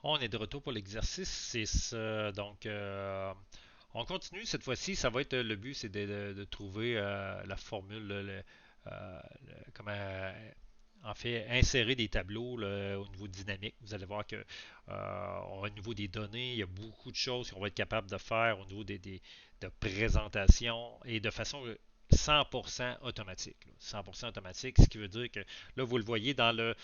On est de retour pour l'exercice 6. Donc, on continue. Cette fois-ci, ça va être le but, c'est de trouver la formule, comment, en fait, insérer des tableaux là, au niveau dynamique. Vous allez voir que au niveau des données, il y a beaucoup de choses qu'on va être capable de faire au niveau de présentation et de façon 100% automatique. 100% automatique, ce qui veut dire que là, vous le voyez dans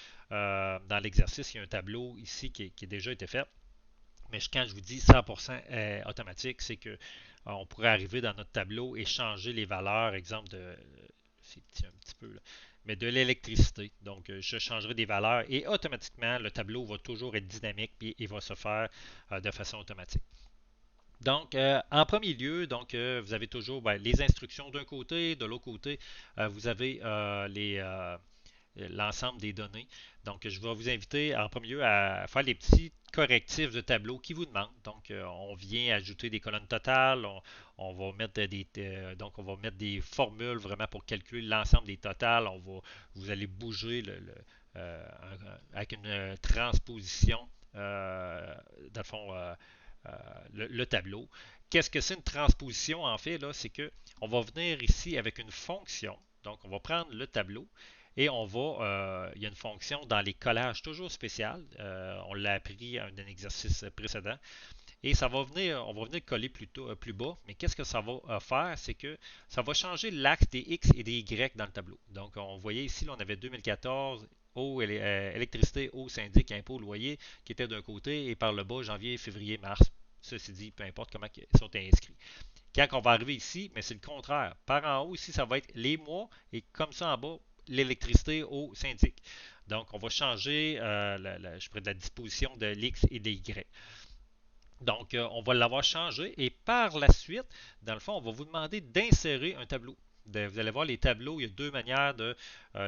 l'exercice, il y a un tableau ici qui a déjà été fait. Mais quand je vous dis 100% automatique, c'est que on pourrait arriver dans notre tableau et changer les valeurs, exemple c'est petit un petit peu là, mais de l'électricité. Donc, je changerai des valeurs et automatiquement, le tableau va toujours être dynamique et il va se faire de façon automatique. Donc, en premier lieu, donc, vous avez toujours ben, les instructions d'un côté, de l'autre côté, vous avez l'ensemble des données. Donc, je vais vous inviter en premier lieu à faire les petits correctifs de tableau qui vous demandent. Donc, on vient ajouter des colonnes totales, on va mettre donc on va mettre des formules vraiment pour calculer l'ensemble des totales. Vous allez bouger avec une transposition dans le fond le tableau. Qu'est-ce que c'est une transposition en fait là? C'est que on va venir ici avec une fonction. Donc, on va prendre le tableau et il y a une fonction dans les collages toujours spécial. On l'a appris à un exercice précédent. Et on va venir coller plus bas. Mais qu'est-ce que ça va faire? C'est que ça va changer l'axe des X et des Y dans le tableau. Donc, on voyait ici, là, on avait 2014, eau, électricité, eau, syndic, impôt, loyer, qui était d'un côté, et par le bas, janvier, février, mars. Ceci dit, peu importe comment ils sont inscrits. Quand on va arriver ici, mais c'est le contraire. Par en haut, ici, ça va être les mois, et comme ça en bas, l'électricité au syndic. Donc, on va changer je pourrais, de la disposition de l'X et de l'Y. Donc, on va l'avoir changé et par la suite, dans le fond, on va vous demander d'insérer un tableau. Vous allez voir les tableaux, il y a deux manières de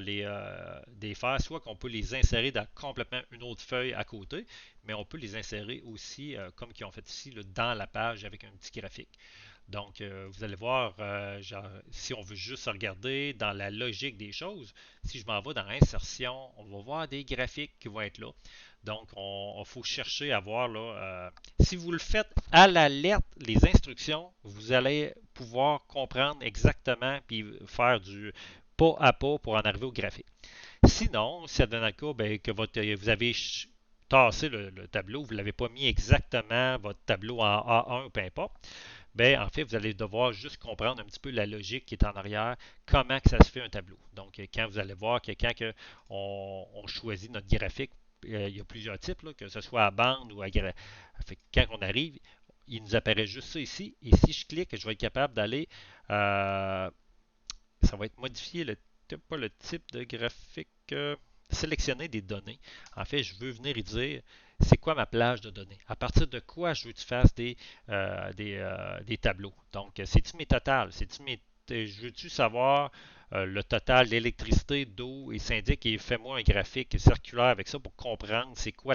les faire. Soit qu'on peut les insérer dans complètement une autre feuille à côté, mais on peut les insérer aussi, comme ils ont fait ici, là, dans la page avec un petit graphique. Donc, vous allez voir, si on veut juste regarder dans la logique des choses, si je m'en vais dans insertion, on va voir des graphiques qui vont être là. Donc, il faut chercher à voir là. Si vous le faites à la lettre, les instructions, vous allez pouvoir comprendre exactement puis faire du pas à pas pour en arriver au graphique. Sinon, si advenant le cas ben, que vous avez tassé le tableau, vous ne l'avez pas mis exactement votre tableau en A1, peu importe, ben, en fait, vous allez devoir juste comprendre un petit peu la logique qui est en arrière, comment que ça se fait un tableau. Donc, quand vous allez voir que quand on choisit notre graphique, il y a plusieurs types, là, que ce soit à bande ou à graphique. Quand on arrive, il nous apparaît juste ça ici. Et si je clique, je vais être capable d'aller, ça va être modifié, pas le type de graphique, sélectionner des données. En fait, je veux venir y dire c'est quoi ma plage de données. À partir de quoi je veux que tu fasses des tableaux. Donc, c'est-tu mes totales? Je veux-tu savoir le total d'électricité, d'eau et syndic et fais-moi un graphique circulaire avec ça pour comprendre c'est quoi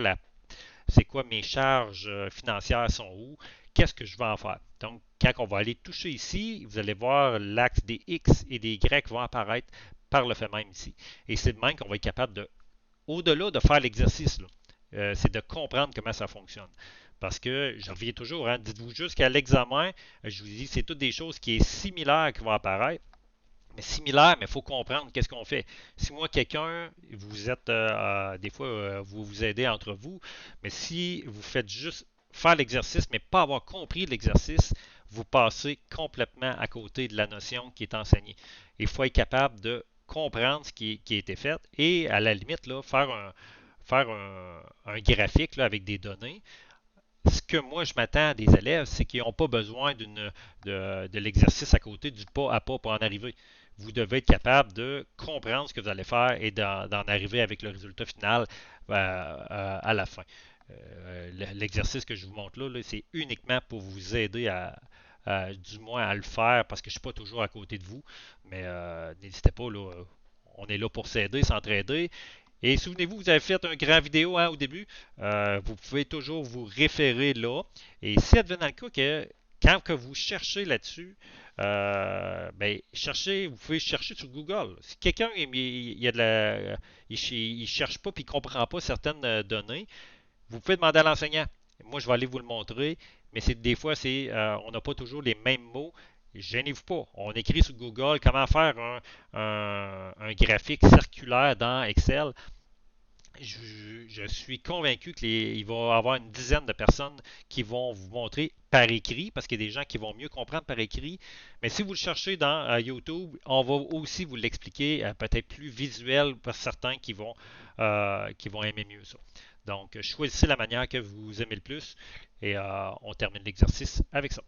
mes charges financières sont où, qu'est-ce que je vais en faire. Donc, quand on va aller toucher ici, vous allez voir l'axe des X et des Y vont apparaître par le fait même ici. Et c'est de même qu'on va être capable de, au-delà de faire l'exercice, c'est de comprendre comment ça fonctionne. Parce que, je reviens toujours, hein, dites-vous juste qu'à l'examen, je vous dis, c'est toutes des choses qui sont similaires qui vont apparaître. Mais similaire, mais il faut comprendre qu'est-ce qu'on fait. Si moi, quelqu'un, vous êtes, des fois, vous vous aidez entre vous, mais si vous faites juste faire l'exercice, mais pas avoir compris l'exercice, vous passez complètement à côté de la notion qui est enseignée. Il faut être capable de comprendre ce qui a été fait et, à la limite, là, faire un graphique là, avec des données. Ce que moi, je m'attends des élèves, c'est qu'ils n'ont pas besoin de l'exercice à côté du pas à pas pour en arriver. Vous devez être capable de comprendre ce que vous allez faire et d'en arriver avec le résultat final à la fin. L'exercice que je vous montre là, c'est uniquement pour vous aider du moins à le faire parce que je ne suis pas toujours à côté de vous. Mais n'hésitez pas, là, on est là pour s'aider, s'entraider. Et souvenez-vous, vous avez fait un grand vidéo hein, au début. Vous pouvez toujours vous référer là. Et si advenant le cas que quand que vous cherchez là-dessus, ben, vous pouvez chercher sur Google. Si quelqu'un il cherche pas et il ne comprend pas certaines données, Vous pouvez demander à l'enseignant. Moi, je vais aller vous le montrer, mais des fois, on n'a pas toujours les mêmes mots. Gênez-vous pas. On écrit sur Google comment faire un graphique circulaire dans Excel. Je suis convaincu qu'il va y avoir une dizaine de personnes qui vont vous montrer par écrit, parce qu'il y a des gens qui vont mieux comprendre par écrit. Mais si vous le cherchez dans YouTube, on va aussi vous l'expliquer, peut-être plus visuel pour certains qui vont aimer mieux ça. Donc, choisissez la manière que vous aimez le plus et on termine l'exercice avec ça.